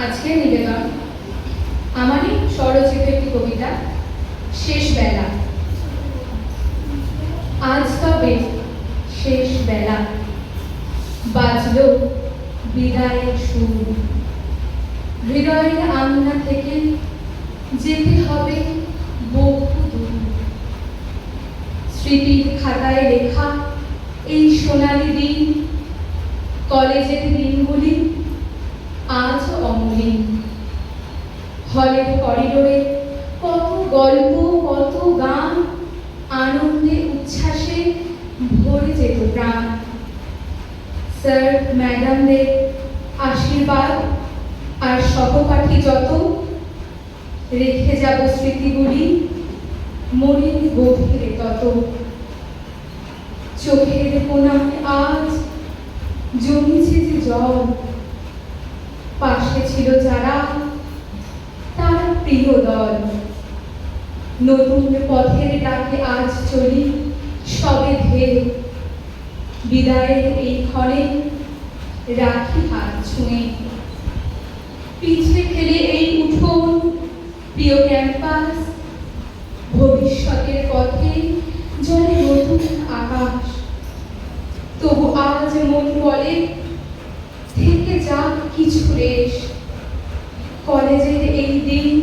আজকে নিবেদন আমারই স্বরচিত একটি কবিতা, শেষ বেলা। আজ তবে শেষ বেলা, বাজল বিদায়ের সুর। হৃদয়ের আঙিনা থেকে যেতে হবে বহু দূর। স্মৃতির খাতায় লেখা এই সোনালি দিন, কলেজের দিনগুলি আজ অমলিন। হলের করিডোরে কত গল্প, কত গান, আনন্দে উচ্ছ্বাসে ভরে যেত প্রাণ। স্যার ম্যাডামদের আশীর্বাদ আর সহপাঠী যত, রেখে যাব স্মৃতিগুলি মনের গভীরে তত। চোখের কোণায় আজ জমেছে যে জল, পাশে ছিল যারা তারা প্রিয় দল। নতুন পথের ডাকে আজ চলি সবে ধেয়ে, বিদায়ের এই ক্ষণে রাখি হাত ছুঁয়ে। পিছে ফেলে এই উঠোন, প্রিয় ক্যাম্পাস, ভবিষ্যতের পথে জলে নতুন আকাশ। তবু আজ মন বলে থেকে যাক কিছু রেশ, কলেজের এই দিন